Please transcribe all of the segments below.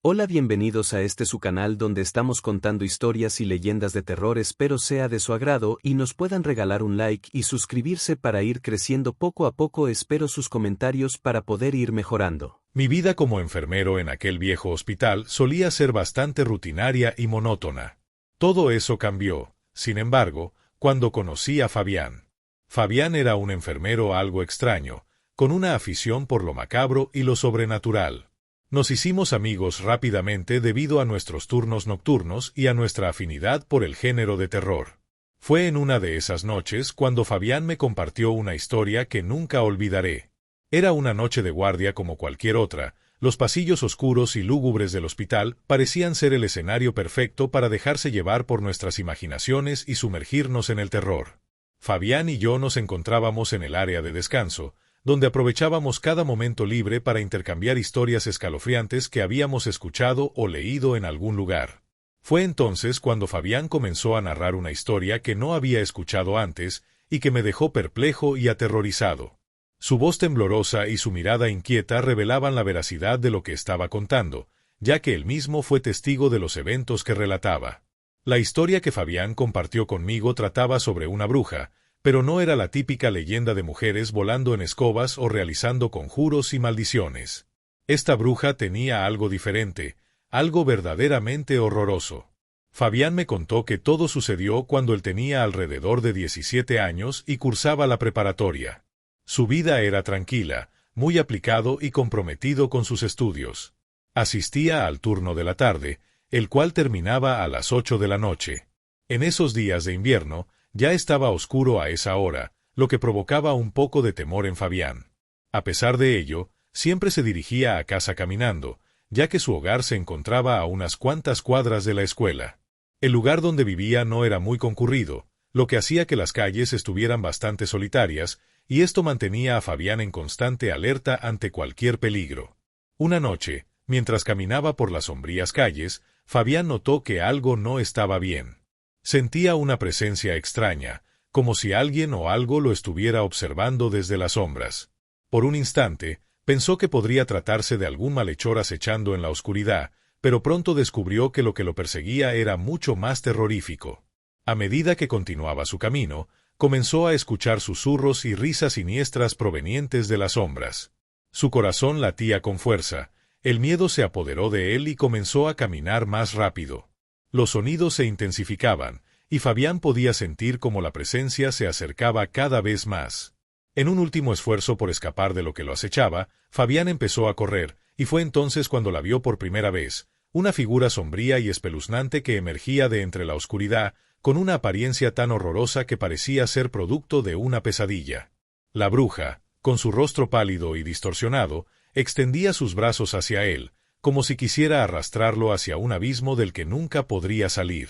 Hola, bienvenidos a su canal donde estamos contando historias y leyendas de terror. Espero sea de su agrado y nos puedan regalar un like y suscribirse para ir creciendo poco a poco. Espero sus comentarios para poder ir mejorando. Mi vida como enfermero en aquel viejo hospital solía ser bastante rutinaria y monótona. Todo eso cambió, sin embargo, cuando conocí a Fabián. Fabián era un enfermero algo extraño, con una afición por lo macabro y lo sobrenatural. Nos hicimos amigos rápidamente debido a nuestros turnos nocturnos y a nuestra afinidad por el género de terror. Fue en una de esas noches cuando Fabián me compartió una historia que nunca olvidaré. Era una noche de guardia como cualquier otra. Los pasillos oscuros y lúgubres del hospital parecían ser el escenario perfecto para dejarse llevar por nuestras imaginaciones y sumergirnos en el terror. Fabián y yo nos encontrábamos en el área de descanso, donde aprovechábamos cada momento libre para intercambiar historias escalofriantes que habíamos escuchado o leído en algún lugar. Fue entonces cuando Fabián comenzó a narrar una historia que no había escuchado antes y que me dejó perplejo y aterrorizado. Su voz temblorosa y su mirada inquieta revelaban la veracidad de lo que estaba contando, ya que él mismo fue testigo de los eventos que relataba. La historia que Fabián compartió conmigo trataba sobre una bruja, pero no era la típica leyenda de mujeres volando en escobas o realizando conjuros y maldiciones. Esta bruja tenía algo diferente, algo verdaderamente horroroso. Fabián me contó que todo sucedió cuando él tenía alrededor de 17 años y cursaba la preparatoria. Su vida era tranquila, muy aplicado y comprometido con sus estudios. Asistía al turno de la tarde, el cual terminaba a las 8 de la noche. En esos días de invierno, ya estaba oscuro a esa hora, lo que provocaba un poco de temor en Fabián. A pesar de ello, siempre se dirigía a casa caminando, ya que su hogar se encontraba a unas cuantas cuadras de la escuela. El lugar donde vivía no era muy concurrido, lo que hacía que las calles estuvieran bastante solitarias, y esto mantenía a Fabián en constante alerta ante cualquier peligro. Una noche, mientras caminaba por las sombrías calles, Fabián notó que algo no estaba bien. Sentía una presencia extraña, como si alguien o algo lo estuviera observando desde las sombras. Por un instante, pensó que podría tratarse de algún malhechor acechando en la oscuridad, pero pronto descubrió que lo perseguía era mucho más terrorífico. A medida que continuaba su camino, comenzó a escuchar susurros y risas siniestras provenientes de las sombras. Su corazón latía con fuerza, el miedo se apoderó de él y comenzó a caminar más rápido. Los sonidos se intensificaban, y Fabián podía sentir cómo la presencia se acercaba cada vez más. En un último esfuerzo por escapar de lo que lo acechaba, Fabián empezó a correr, y fue entonces cuando la vio por primera vez, una figura sombría y espeluznante que emergía de entre la oscuridad, con una apariencia tan horrorosa que parecía ser producto de una pesadilla. La bruja, con su rostro pálido y distorsionado, extendía sus brazos hacia él, como si quisiera arrastrarlo hacia un abismo del que nunca podría salir.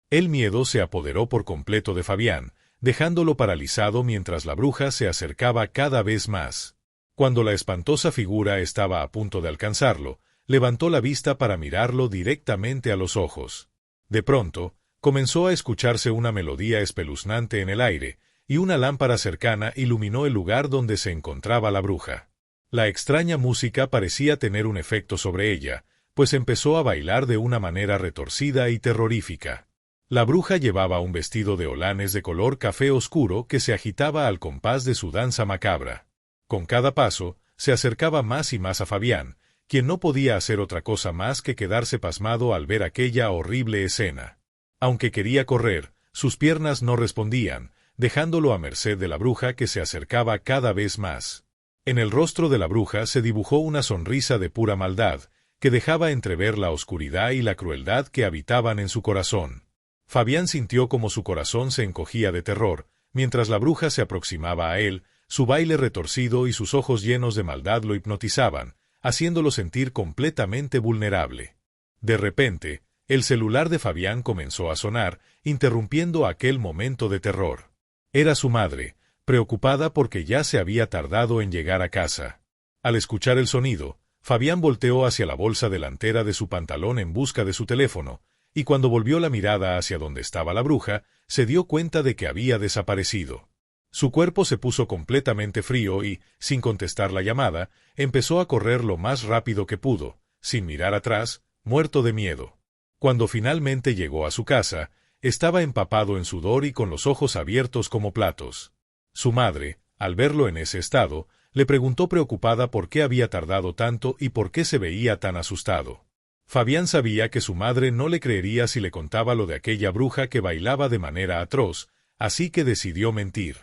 El miedo se apoderó por completo de Fabián, dejándolo paralizado mientras la bruja se acercaba cada vez más. Cuando la espantosa figura estaba a punto de alcanzarlo, levantó la vista para mirarlo directamente a los ojos. De pronto, comenzó a escucharse una melodía espeluznante en el aire, y una lámpara cercana iluminó el lugar donde se encontraba la bruja. La extraña música parecía tener un efecto sobre ella, pues empezó a bailar de una manera retorcida y terrorífica. La bruja llevaba un vestido de holanes de color café oscuro que se agitaba al compás de su danza macabra. Con cada paso, se acercaba más y más a Fabián, quien no podía hacer otra cosa más que quedarse pasmado al ver aquella horrible escena. Aunque quería correr, sus piernas no respondían, dejándolo a merced de la bruja que se acercaba cada vez más. En el rostro de la bruja se dibujó una sonrisa de pura maldad, que dejaba entrever la oscuridad y la crueldad que habitaban en su corazón. Fabián sintió como su corazón se encogía de terror, mientras la bruja se aproximaba a él, su baile retorcido y sus ojos llenos de maldad lo hipnotizaban, haciéndolo sentir completamente vulnerable. De repente, el celular de Fabián comenzó a sonar, interrumpiendo aquel momento de terror. Era su madre, preocupada porque ya se había tardado en llegar a casa. Al escuchar el sonido, Fabián volteó hacia la bolsa delantera de su pantalón en busca de su teléfono, y cuando volvió la mirada hacia donde estaba la bruja, se dio cuenta de que había desaparecido. Su cuerpo se puso completamente frío y, sin contestar la llamada, empezó a correr lo más rápido que pudo, sin mirar atrás, muerto de miedo. Cuando finalmente llegó a su casa, estaba empapado en sudor y con los ojos abiertos como platos. Su madre, al verlo en ese estado, le preguntó preocupada por qué había tardado tanto y por qué se veía tan asustado. Fabián sabía que su madre no le creería si le contaba lo de aquella bruja que bailaba de manera atroz, así que decidió mentir.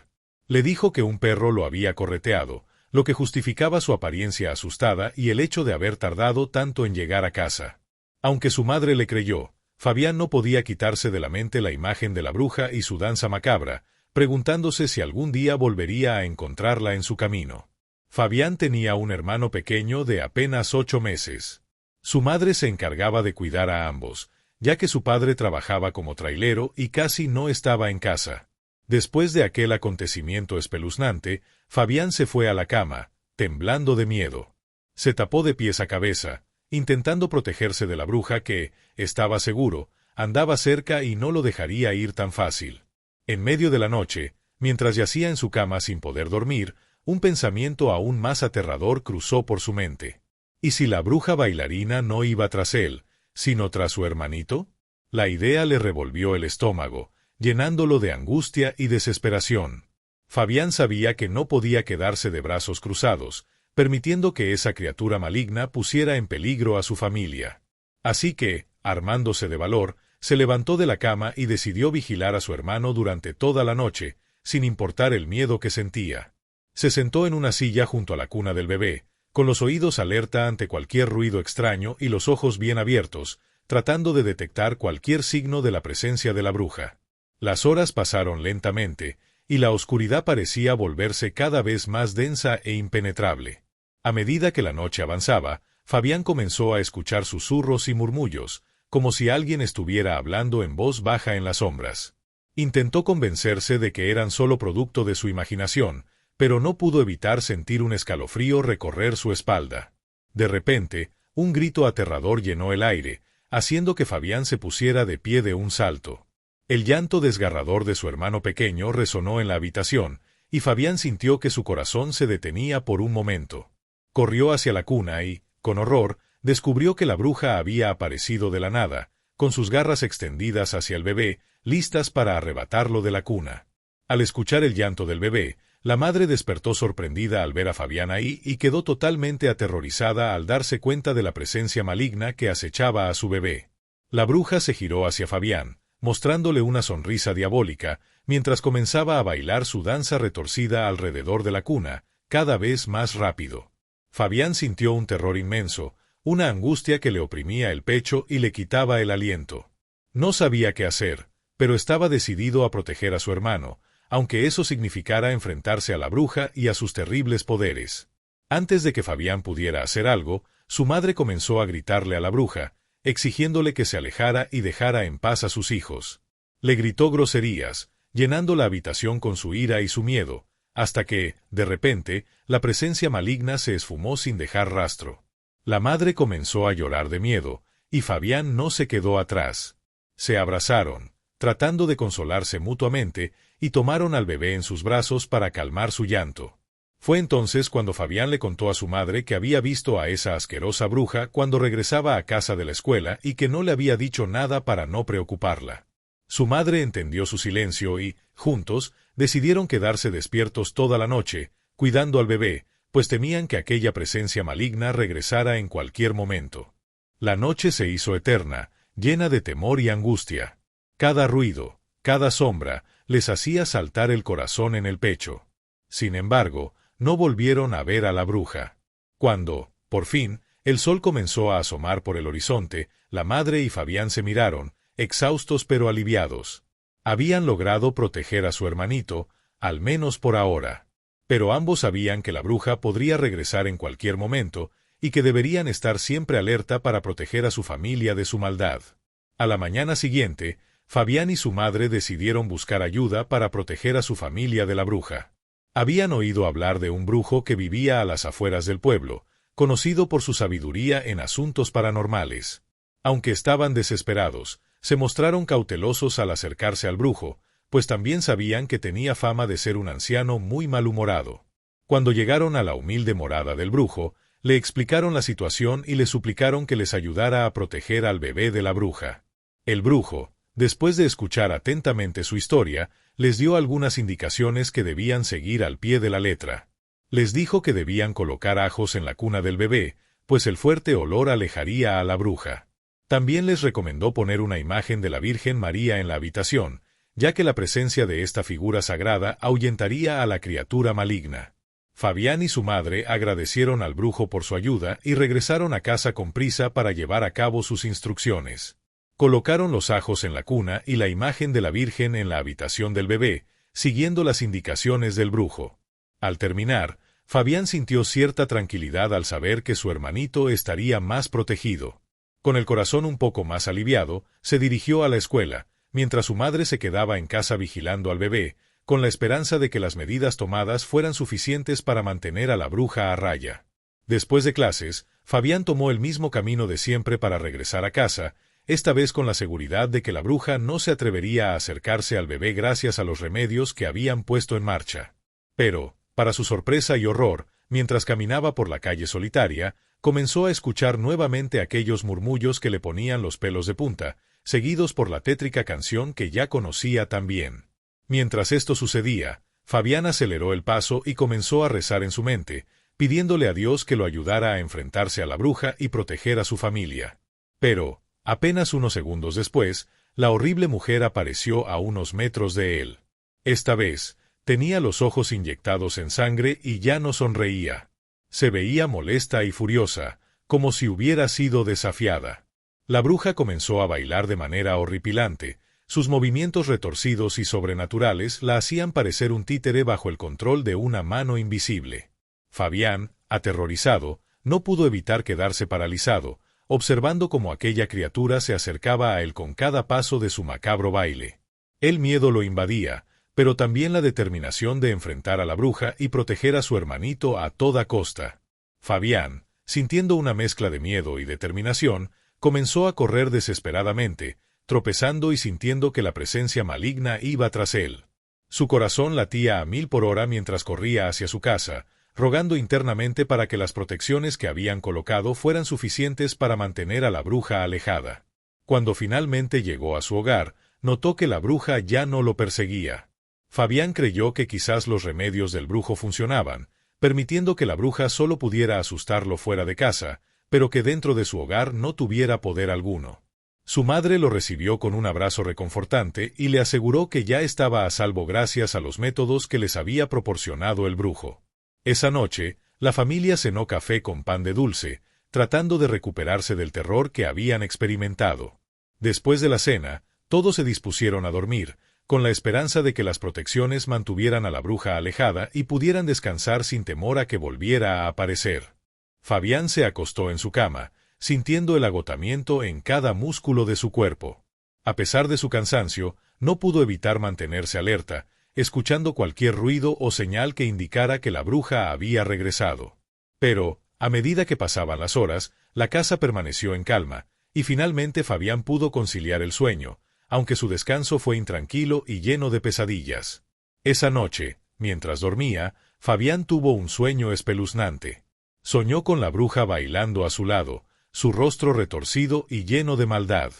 Le dijo que un perro lo había correteado, lo que justificaba su apariencia asustada y el hecho de haber tardado tanto en llegar a casa. Aunque su madre le creyó, Fabián no podía quitarse de la mente la imagen de la bruja y su danza macabra, preguntándose si algún día volvería a encontrarla en su camino. Fabián tenía un hermano pequeño de apenas 8 meses. Su madre se encargaba de cuidar a ambos, ya que su padre trabajaba como trailero y casi no estaba en casa. Después de aquel acontecimiento espeluznante, Fabián se fue a la cama, temblando de miedo. Se tapó de pies a cabeza, intentando protegerse de la bruja que, estaba seguro, andaba cerca y no lo dejaría ir tan fácil. En medio de la noche, mientras yacía en su cama sin poder dormir, un pensamiento aún más aterrador cruzó por su mente. ¿Y si la bruja bailarina no iba tras él, sino tras su hermanito? La idea le revolvió el estómago, llenándolo de angustia y desesperación. Fabián sabía que no podía quedarse de brazos cruzados, permitiendo que esa criatura maligna pusiera en peligro a su familia. Así que, armándose de valor, se levantó de la cama y decidió vigilar a su hermano durante toda la noche, sin importar el miedo que sentía. Se sentó en una silla junto a la cuna del bebé, con los oídos alerta ante cualquier ruido extraño y los ojos bien abiertos, tratando de detectar cualquier signo de la presencia de la bruja. Las horas pasaron lentamente, y la oscuridad parecía volverse cada vez más densa e impenetrable. A medida que la noche avanzaba, Fabián comenzó a escuchar susurros y murmullos, como si alguien estuviera hablando en voz baja en las sombras. Intentó convencerse de que eran solo producto de su imaginación, pero no pudo evitar sentir un escalofrío recorrer su espalda. De repente, un grito aterrador llenó el aire, haciendo que Fabián se pusiera de pie de un salto. El llanto desgarrador de su hermano pequeño resonó en la habitación, y Fabián sintió que su corazón se detenía por un momento. Corrió hacia la cuna y, con horror, descubrió que la bruja había aparecido de la nada, con sus garras extendidas hacia el bebé, listas para arrebatarlo de la cuna. Al escuchar el llanto del bebé, la madre despertó sorprendida al ver a Fabián ahí y quedó totalmente aterrorizada al darse cuenta de la presencia maligna que acechaba a su bebé. La bruja se giró hacia Fabián, mostrándole una sonrisa diabólica, mientras comenzaba a bailar su danza retorcida alrededor de la cuna, cada vez más rápido. Fabián sintió un terror inmenso, una angustia que le oprimía el pecho y le quitaba el aliento. No sabía qué hacer, pero estaba decidido a proteger a su hermano, aunque eso significara enfrentarse a la bruja y a sus terribles poderes. Antes de que Fabián pudiera hacer algo, su madre comenzó a gritarle a la bruja, exigiéndole que se alejara y dejara en paz a sus hijos. Le gritó groserías, llenando la habitación con su ira y su miedo, hasta que, de repente, la presencia maligna se esfumó sin dejar rastro. La madre comenzó a llorar de miedo, y Fabián no se quedó atrás. Se abrazaron, tratando de consolarse mutuamente, y tomaron al bebé en sus brazos para calmar su llanto. Fue entonces cuando Fabián le contó a su madre que había visto a esa asquerosa bruja cuando regresaba a casa de la escuela y que no le había dicho nada para no preocuparla. Su madre entendió su silencio y, juntos, decidieron quedarse despiertos toda la noche, cuidando al bebé, pues temían que aquella presencia maligna regresara en cualquier momento. La noche se hizo eterna, llena de temor y angustia. Cada ruido, cada sombra, les hacía saltar el corazón en el pecho. Sin embargo, no volvieron a ver a la bruja. Cuando, por fin, el sol comenzó a asomar por el horizonte, la madre y Fabián se miraron, exhaustos pero aliviados. Habían logrado proteger a su hermanito, al menos por ahora. Pero ambos sabían que la bruja podría regresar en cualquier momento, y que deberían estar siempre alerta para proteger a su familia de su maldad. A la mañana siguiente, Fabián y su madre decidieron buscar ayuda para proteger a su familia de la bruja. Habían oído hablar de un brujo que vivía a las afueras del pueblo, conocido por su sabiduría en asuntos paranormales. Aunque estaban desesperados, se mostraron cautelosos al acercarse al brujo, pues también sabían que tenía fama de ser un anciano muy malhumorado. Cuando llegaron a la humilde morada del brujo, Le explicaron la situación y le suplicaron que les ayudara a proteger al bebé de la bruja. El brujo, después de escuchar atentamente su historia, les dio algunas indicaciones que debían seguir al pie de la letra. Les dijo que debían colocar ajos en la cuna del bebé, pues el fuerte olor alejaría a la bruja. También les recomendó poner una imagen de la Virgen María en la habitación, ya que la presencia de esta figura sagrada ahuyentaría a la criatura maligna. Fabián y su madre agradecieron al brujo por su ayuda y regresaron a casa con prisa para llevar a cabo sus instrucciones. Colocaron los ajos en la cuna y la imagen de la Virgen en la habitación del bebé, siguiendo las indicaciones del brujo. Al terminar, Fabián sintió cierta tranquilidad al saber que su hermanito estaría más protegido. Con el corazón un poco más aliviado, se dirigió a la escuela, mientras su madre se quedaba en casa vigilando al bebé, con la esperanza de que las medidas tomadas fueran suficientes para mantener a la bruja a raya. Después de clases, Fabián tomó el mismo camino de siempre para regresar a casa, esta vez con la seguridad de que la bruja no se atrevería a acercarse al bebé gracias a los remedios que habían puesto en marcha. Pero, para su sorpresa y horror, mientras caminaba por la calle solitaria, comenzó a escuchar nuevamente aquellos murmullos que le ponían los pelos de punta, seguidos por la tétrica canción que ya conocía tan bien. Mientras esto sucedía, Fabián aceleró el paso y comenzó a rezar en su mente, pidiéndole a Dios que lo ayudara a enfrentarse a la bruja y proteger a su familia. Pero, apenas unos segundos después, la horrible mujer apareció a unos metros de él. Esta vez, tenía los ojos inyectados en sangre y ya no sonreía. Se veía molesta y furiosa, como si hubiera sido desafiada. La bruja comenzó a bailar de manera horripilante. Sus movimientos retorcidos y sobrenaturales la hacían parecer un títere bajo el control de una mano invisible. Fabián, aterrorizado, no pudo evitar quedarse paralizado, observando cómo aquella criatura se acercaba a él con cada paso de su macabro baile. El miedo lo invadía, pero también la determinación de enfrentar a la bruja y proteger a su hermanito a toda costa. Fabián, sintiendo una mezcla de miedo y determinación, comenzó a correr desesperadamente, tropezando y sintiendo que la presencia maligna iba tras él. Su corazón latía a 1000 por hora mientras corría hacia su casa, rogando internamente para que las protecciones que habían colocado fueran suficientes para mantener a la bruja alejada. Cuando finalmente llegó a su hogar, notó que la bruja ya no lo perseguía. Fabián creyó que quizás los remedios del brujo funcionaban, permitiendo que la bruja solo pudiera asustarlo fuera de casa, pero que dentro de su hogar no tuviera poder alguno. Su madre lo recibió con un abrazo reconfortante y le aseguró que ya estaba a salvo gracias a los métodos que les había proporcionado el brujo. Esa noche, la familia cenó café con pan de dulce, tratando de recuperarse del terror que habían experimentado. Después de la cena, todos se dispusieron a dormir, con la esperanza de que las protecciones mantuvieran a la bruja alejada y pudieran descansar sin temor a que volviera a aparecer. Fabián se acostó en su cama, sintiendo el agotamiento en cada músculo de su cuerpo. A pesar de su cansancio, no pudo evitar mantenerse alerta, escuchando cualquier ruido o señal que indicara que la bruja había regresado. Pero, a medida que pasaban las horas, la casa permaneció en calma, y finalmente Fabián pudo conciliar el sueño, aunque su descanso fue intranquilo y lleno de pesadillas. Esa noche, mientras dormía, Fabián tuvo un sueño espeluznante. Soñó con la bruja bailando a su lado, su rostro retorcido y lleno de maldad.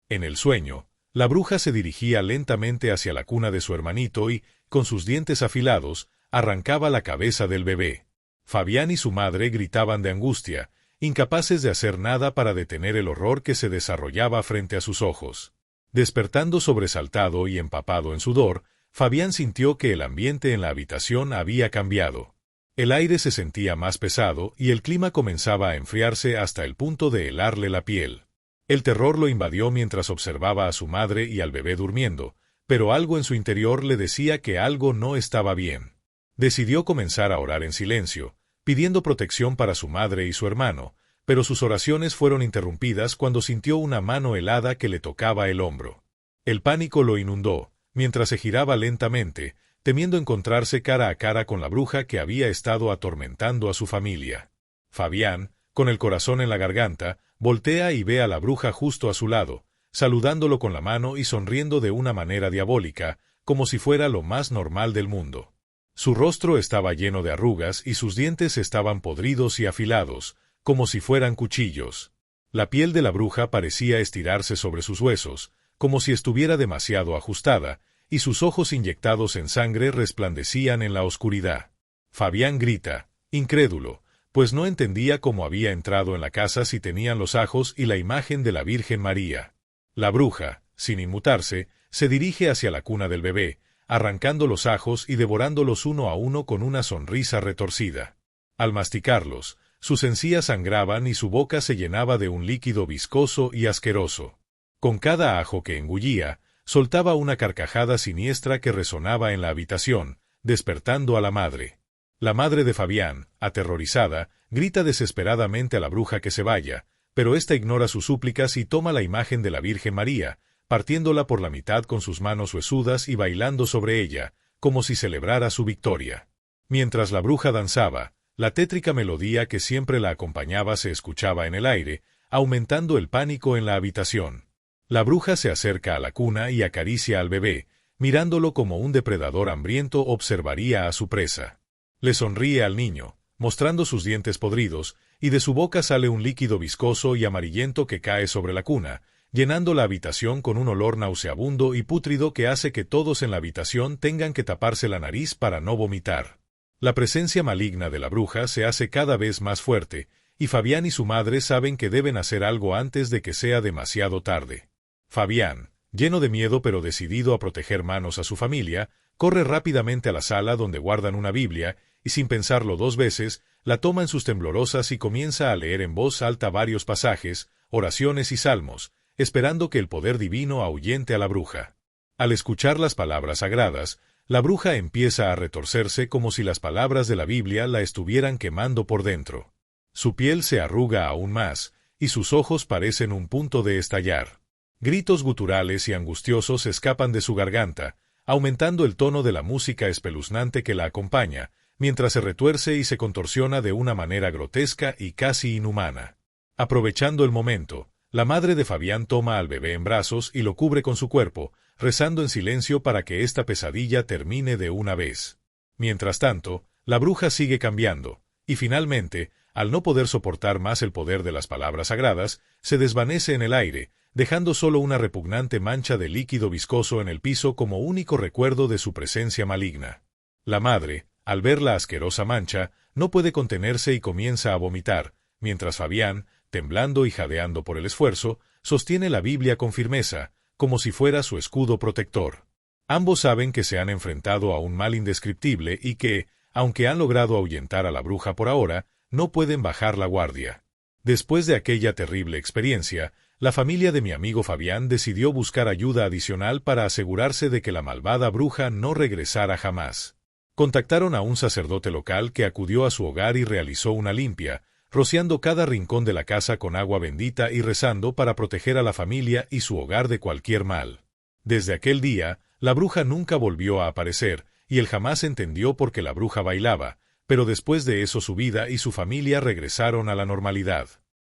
En el sueño, la bruja se dirigía lentamente hacia la cuna de su hermanito y, con sus dientes afilados, arrancaba la cabeza del bebé. Fabián y su madre gritaban de angustia, incapaces de hacer nada para detener el horror que se desarrollaba frente a sus ojos. Despertando sobresaltado y empapado en sudor, Fabián sintió que el ambiente en la habitación había cambiado. El aire se sentía más pesado y el clima comenzaba a enfriarse hasta el punto de helarle la piel. El terror lo invadió mientras observaba a su madre y al bebé durmiendo, pero algo en su interior le decía que algo no estaba bien. Decidió comenzar a orar en silencio, pidiendo protección para su madre y su hermano, pero sus oraciones fueron interrumpidas cuando sintió una mano helada que le tocaba el hombro. El pánico lo inundó, mientras se giraba lentamente, temiendo encontrarse cara a cara con la bruja que había estado atormentando a su familia. Fabián, con el corazón en la garganta, voltea y ve a la bruja justo a su lado, saludándolo con la mano y sonriendo de una manera diabólica, como si fuera lo más normal del mundo. Su rostro estaba lleno de arrugas y sus dientes estaban podridos y afilados, como si fueran cuchillos. La piel de la bruja parecía estirarse sobre sus huesos, como si estuviera demasiado ajustada, y sus ojos inyectados en sangre resplandecían en la oscuridad. Fabián grita, incrédulo, pues no entendía cómo había entrado en la casa si tenían los ajos y la imagen de la Virgen María. La bruja, sin inmutarse, se dirige hacia la cuna del bebé, arrancando los ajos y devorándolos uno a uno con una sonrisa retorcida. Al masticarlos, sus encías sangraban y su boca se llenaba de un líquido viscoso y asqueroso. Con cada ajo que engullía, soltaba una carcajada siniestra que resonaba en la habitación, despertando a la madre. La madre de Fabián, aterrorizada, grita desesperadamente a la bruja que se vaya, pero ésta ignora sus súplicas y toma la imagen de la Virgen María, partiéndola por la mitad con sus manos huesudas y bailando sobre ella, como si celebrara su victoria. Mientras la bruja danzaba, la tétrica melodía que siempre la acompañaba se escuchaba en el aire, aumentando el pánico en la habitación. La bruja se acerca a la cuna y acaricia al bebé, mirándolo como un depredador hambriento observaría a su presa. Le sonríe al niño, mostrando sus dientes podridos, y de su boca sale un líquido viscoso y amarillento que cae sobre la cuna, llenando la habitación con un olor nauseabundo y pútrido que hace que todos en la habitación tengan que taparse la nariz para no vomitar. La presencia maligna de la bruja se hace cada vez más fuerte, y Fabián y su madre saben que deben hacer algo antes de que sea demasiado tarde. Fabián, lleno de miedo pero decidido a proteger manos a su familia, corre rápidamente a la sala donde guardan una Biblia, y sin pensarlo dos veces, la toma en sus temblorosas y comienza a leer en voz alta varios pasajes, oraciones y salmos, esperando que el poder divino ahuyente a la bruja. Al escuchar las palabras sagradas, la bruja empieza a retorcerse como si las palabras de la Biblia la estuvieran quemando por dentro. Su piel se arruga aún más, y sus ojos parecen un punto de estallar. Gritos guturales y angustiosos escapan de su garganta, aumentando el tono de la música espeluznante que la acompaña, mientras se retuerce y se contorsiona de una manera grotesca y casi inhumana. Aprovechando el momento, la madre de Fabián toma al bebé en brazos y lo cubre con su cuerpo, rezando en silencio para que esta pesadilla termine de una vez. Mientras tanto, la bruja sigue cambiando, y finalmente, al no poder soportar más el poder de las palabras sagradas, se desvanece en el aire, dejando solo una repugnante mancha de líquido viscoso en el piso como único recuerdo de su presencia maligna. La madre, al ver la asquerosa mancha, no puede contenerse y comienza a vomitar, mientras Fabián, temblando y jadeando por el esfuerzo, sostiene la Biblia con firmeza, como si fuera su escudo protector. Ambos saben que se han enfrentado a un mal indescriptible y que, aunque han logrado ahuyentar a la bruja por ahora, no pueden bajar la guardia. Después de aquella terrible experiencia, la familia de mi amigo Fabián decidió buscar ayuda adicional para asegurarse de que la malvada bruja no regresara jamás. Contactaron a un sacerdote local que acudió a su hogar y realizó una limpia, rociando cada rincón de la casa con agua bendita y rezando para proteger a la familia y su hogar de cualquier mal. Desde aquel día, la bruja nunca volvió a aparecer, y él jamás entendió por qué la bruja bailaba, pero después de eso su vida y su familia regresaron a la normalidad.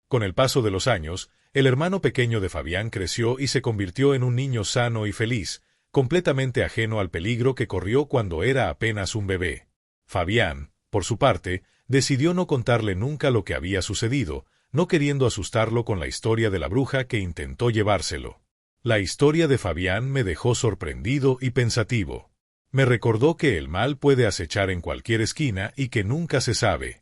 Con el paso de los años, el hermano pequeño de Fabián creció y se convirtió en un niño sano y feliz, completamente ajeno al peligro que corrió cuando era apenas un bebé. Fabián, por su parte, decidió no contarle nunca lo que había sucedido, no queriendo asustarlo con la historia de la bruja que intentó llevárselo. La historia de Fabián me dejó sorprendido y pensativo. Me recordó que el mal puede acechar en cualquier esquina y que nunca se sabe